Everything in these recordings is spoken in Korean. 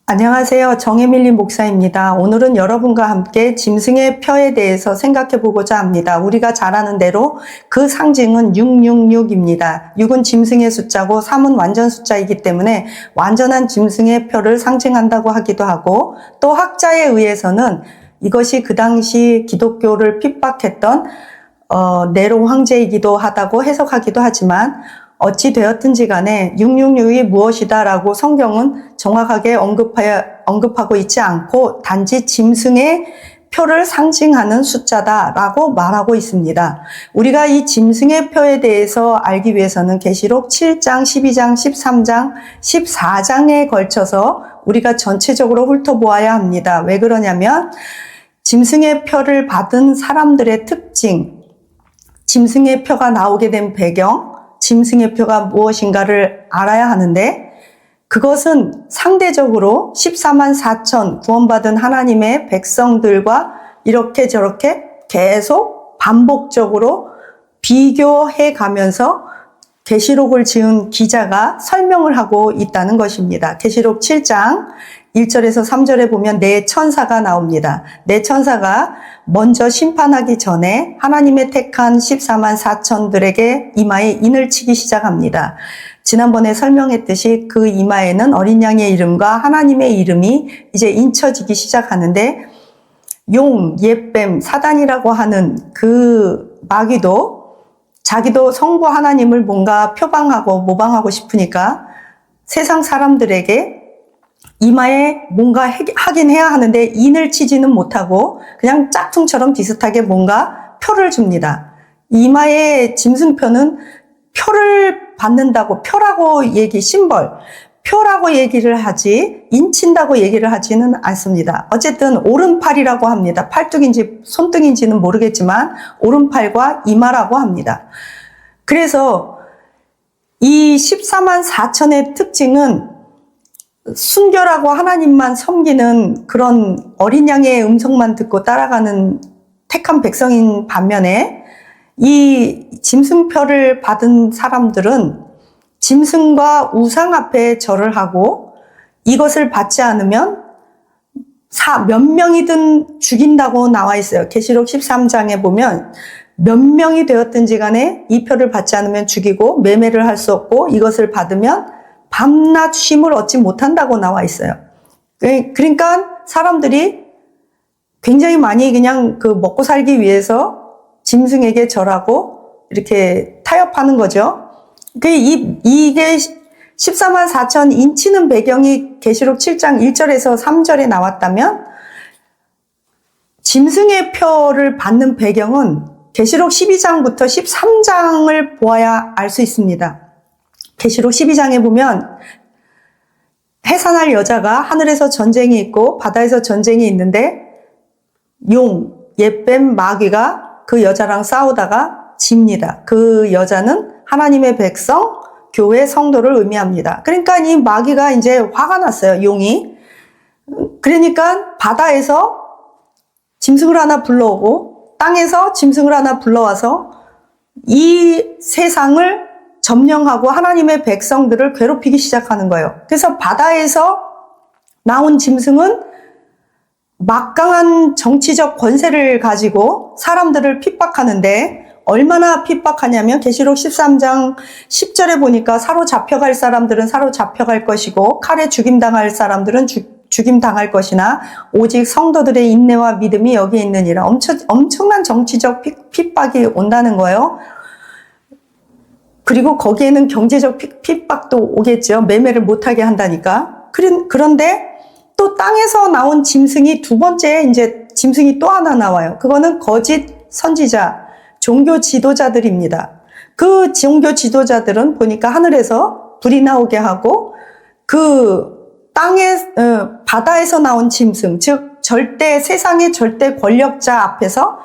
안녕하세요. 정혜밀리 목사입니다. 오늘은 여러분과 함께 짐승의 표에 대해서 생각해 보고자 합니다. 우리가 잘 아는 대로 그 상징은 666입니다. 6은 짐승의 숫자고 3은 완전 숫자이기 때문에 완전한 짐승의 표를 상징한다고 하기도 하고, 또 학자에 의해서는 이것이 그 당시 기독교를 핍박했던 네로 황제이기도 하다고 해석하기도 하지만, 어찌 되었든지 간에 666이 무엇이다라고 성경은 정확하게 언급하고 있지 않고 단지 짐승의 표를 상징하는 숫자다라고 말하고 있습니다. 우리가 이 짐승의 표에 대해서 알기 위해서는 계시록 7장, 12장, 13장, 14장에 걸쳐서 우리가 전체적으로 훑어보아야 합니다. 왜 그러냐면 짐승의 표를 받은 사람들의 특징, 짐승의 표가 나오게 된 배경, 짐승의 표가 무엇인가를 알아야 하는데, 그것은 상대적으로 14만 4천 구원받은 하나님의 백성들과 이렇게 저렇게 계속 반복적으로 비교해 가면서 계시록을 지은 기자가 설명을 하고 있다는 것입니다. 계시록 7장 1절에서 3절에 보면 네 천사가 나옵니다. 네 천사가 먼저 심판하기 전에 하나님의 택한 14만 4천들에게 이마에 인을 치기 시작합니다. 지난번에 설명했듯이 그 이마에는 어린 양의 이름과 하나님의 이름이 이제 인쳐지기 시작하는데, 용, 옛뱀, 사단이라고 하는 그 마귀도 자기도 성부 하나님을 뭔가 표방하고 모방하고 싶으니까 세상 사람들에게 이마에 뭔가 하긴 해야 하는데 인을 치지는 못하고 그냥 짝퉁처럼 비슷하게 뭔가 표를 줍니다. 이마에 짐승표는 표를 받는다고, 표라고 표라고 얘기를 하지 인친다고 얘기를 하지는 않습니다. 어쨌든 오른팔이라고 합니다. 팔뚝인지 손등인지는 모르겠지만 오른팔과 이마라고 합니다. 그래서 이 14만 4천의 특징은 순결하고 하나님만 섬기는 그런 어린 양의 음성만 듣고 따라가는 택한 백성인 반면에, 이 짐승표를 받은 사람들은 짐승과 우상 앞에 절을 하고 이것을 받지 않으면 몇 명이든 죽인다고 나와 있어요. 계시록 13장에 보면 몇 명이 되었든지 간에 이 표를 받지 않으면 죽이고 매매를 할 수 없고 이것을 받으면 밤낮 쉼을 얻지 못한다고 나와 있어요. 그러니까 사람들이 굉장히 많이 그냥 그 먹고 살기 위해서 짐승에게 절하고 이렇게 타협하는 거죠. 이게 14만 4천 인치는 배경이 계시록 7장 1절에서 3절에 나왔다면, 짐승의 표를 받는 배경은 계시록 12장부터 13장을 보아야 알 수 있습니다. 계시록 12장에 보면 해산할 여자가 하늘에서 전쟁이 있고 바다에서 전쟁이 있는데, 용, 옛뱀, 마귀가 그 여자랑 싸우다가 집니다. 그 여자는 하나님의 백성, 교회 성도를 의미합니다. 그러니까 이 마귀가 이제 화가 났어요, 용이. 그러니까 바다에서 짐승을 하나 불러오고 땅에서 짐승을 하나 불러와서 이 세상을 점령하고 하나님의 백성들을 괴롭히기 시작하는 거예요. 그래서 바다에서 나온 짐승은 막강한 정치적 권세를 가지고 사람들을 핍박하는데, 얼마나 핍박하냐면 계시록 13장 10절에 보니까 사로잡혀갈 사람들은 사로잡혀갈 것이고 칼에 죽임당할 사람들은 죽임당할 것이나 오직 성도들의 인내와 믿음이 여기에 있느니라. 엄청난 정치적 핍박이 온다는 거예요. 그리고 거기에는 경제적 핍박도 오겠죠. 매매를 못하게 한다니까. 그런데 또 땅에서 나온 짐승이 두 번째 이제 짐승이 또 하나 나와요. 그거는 거짓 선지자, 종교 지도자들입니다. 그 종교 지도자들은 보니까 하늘에서 불이 나오게 하고 그 바다에서 나온 짐승, 즉 세상의 절대 권력자 앞에서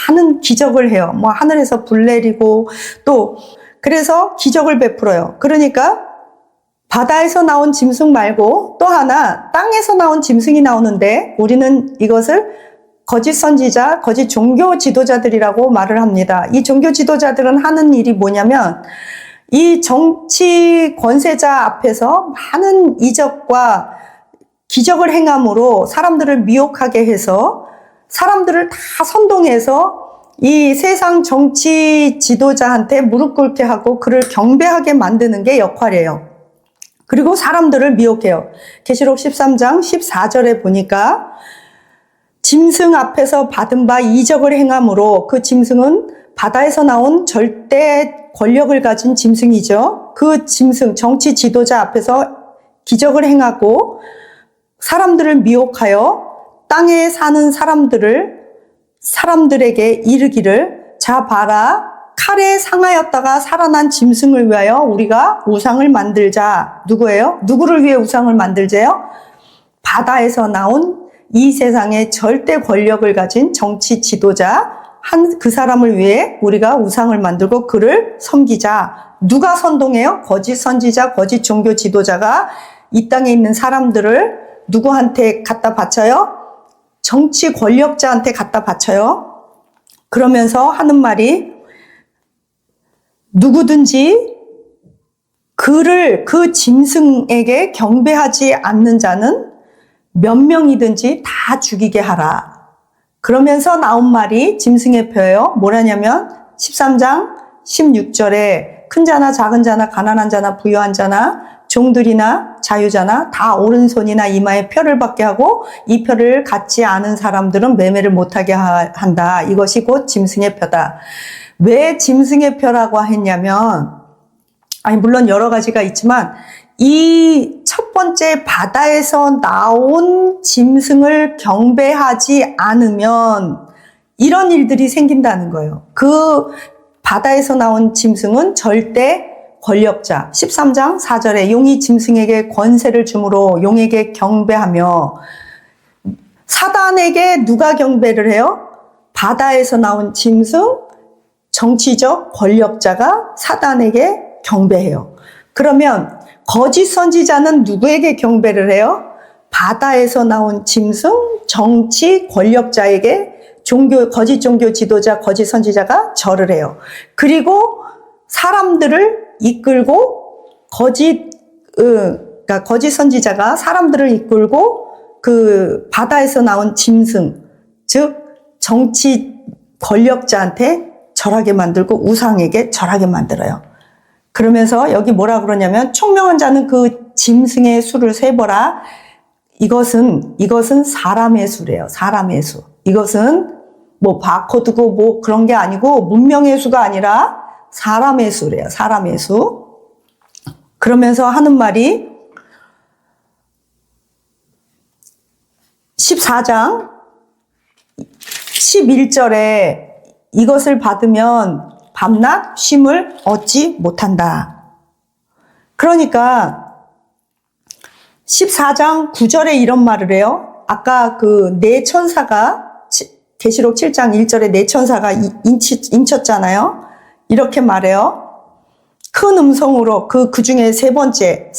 많은 기적을 해요. 뭐 하늘에서 불 내리고 또 그래서 기적을 베풀어요. 그러니까 바다에서 나온 짐승 말고 또 하나 땅에서 나온 짐승이 나오는데, 우리는 이것을 거짓 선지자, 거짓 종교 지도자들이라고 말을 합니다. 이 종교 지도자들은 하는 일이 뭐냐면, 이 정치 권세자 앞에서 많은 이적과 기적을 행함으로 사람들을 미혹하게 해서 사람들을 다 선동해서 이 세상 정치 지도자한테 무릎 꿇게 하고 그를 경배하게 만드는 게 역할이에요. 그리고 사람들을 미혹해요. 계시록 13장 14절에 보니까 짐승 앞에서 받은 바 이적을 행함으로, 그 짐승은 바다에서 나온 절대 권력을 가진 짐승이죠. 그 짐승, 정치 지도자 앞에서 기적을 행하고 사람들을 미혹하여 땅에 사는 사람들에게 이르기를, 자 봐라, 칼에 상하였다가 살아난 짐승을 위하여 우리가 우상을 만들자. 누구예요? 누구를 위해 우상을 만들자요? 바다에서 나온 이 세상의 절대 권력을 가진 정치 지도자 그 사람을 위해 우리가 우상을 만들고 그를 섬기자. 누가 선동해요? 거짓 선지자, 거짓 종교 지도자가 이 땅에 있는 사람들을 누구한테 갖다 바쳐요? 정치 권력자한테 갖다 바쳐요. 그러면서 하는 말이, 누구든지 그 짐승에게 경배하지 않는 자는 몇 명이든지 다 죽이게 하라. 그러면서 나온 말이 짐승의 표예요. 뭐라냐면 13장 16절에 큰 자나 작은 자나 가난한 자나 부유한 자나 종들이나 자유자나 다 오른손이나 이마에 표를 받게 하고 이 표를 갖지 않은 사람들은 매매를 못하게 한다. 이것이 곧 짐승의 표다. 왜 짐승의 표라고 했냐면, 물론 여러 가지가 있지만 이 첫 번째 바다에서 나온 짐승을 경배하지 않으면 이런 일들이 생긴다는 거예요. 그 바다에서 나온 짐승은 절대 권력자. 13장 4절에 용이 짐승에게 권세를 주므로 용에게 경배하며, 사단에게 누가 경배를 해요? 바다에서 나온 짐승, 정치적 권력자가 사단에게 경배해요. 그러면 거짓 선지자는 누구에게 경배를 해요? 바다에서 나온 짐승, 정치 권력자에게 거짓 종교 지도자, 거짓 선지자가 절을 해요. 그리고 사람들을 이끌고 거짓 선지자가 사람들을 이끌고 그 바다에서 나온 짐승, 즉 정치 권력자한테 절하게 만들고 우상에게 절하게 만들어요. 그러면서 여기 뭐라 그러냐면, 총명한 자는 그 짐승의 수를 세보라. 이것은 사람의 수래요. 사람의 수. 이것은 뭐 바코드고 뭐 그런 게 아니고 문명의 수가 아니라 사람의 수래요. 사람의 수. 그러면서 하는 말이 14장 11절에 이것을 받으면 밤낮 쉼을 얻지 못한다. 그러니까 14장 9절에 이런 말을 해요. 아까 그 네 천사가 계시록 7장 1절에 네 천사가 인쳤잖아요. 이렇게 말해요. 큰 음성으로 그 중에 세 번째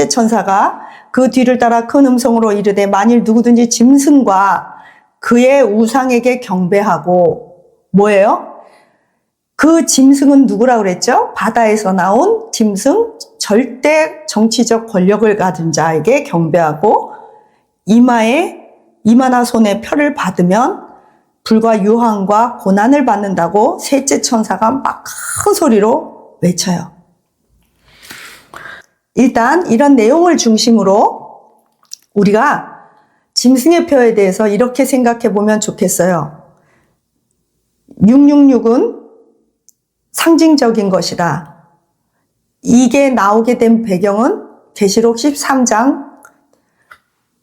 천사가 그 뒤를 따라 큰 음성으로 이르되, 만일 누구든지 짐승과 그의 우상에게 경배하고, 뭐예요? 그 짐승은 누구라고 그랬죠? 바다에서 나온 짐승, 절대 정치적 권력을 가진 자에게 경배하고 이마나 손에 표를 받으면 불과 유황과 고난을 받는다고 셋째 천사가 막 큰 소리로 외쳐요. 일단 이런 내용을 중심으로 우리가 짐승의 표에 대해서 이렇게 생각해 보면 좋겠어요. 666은 상징적인 것이다. 이게 나오게 된 배경은 계시록 13장,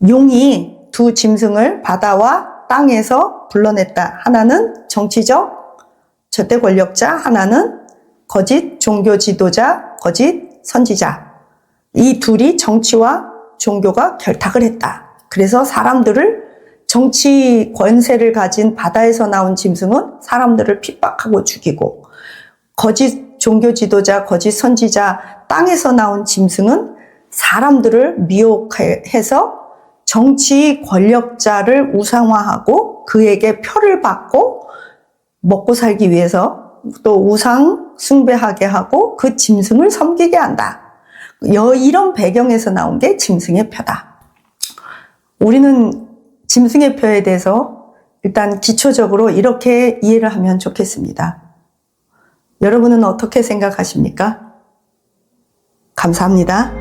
용이 두 짐승을 바다와 땅에서 불러냈다. 하나는 정치적 절대 권력자, 하나는 거짓 종교 지도자, 거짓 선지자. 이 둘이 정치와 종교가 결탁을 했다. 그래서 사람들을, 정치 권세를 가진 바다에서 나온 짐승은 사람들을 핍박하고 죽이고, 거짓 종교 지도자, 거짓 선지자, 땅에서 나온 짐승은 사람들을 미혹해서 정치 권력자를 우상화하고 그에게 표를 받고 먹고 살기 위해서 또 우상 숭배하게 하고 그 짐승을 섬기게 한다. 이런 배경에서 나온 게 짐승의 표다. 우리는 짐승의 표에 대해서 일단 기초적으로 이렇게 이해를 하면 좋겠습니다. 여러분은 어떻게 생각하십니까? 감사합니다.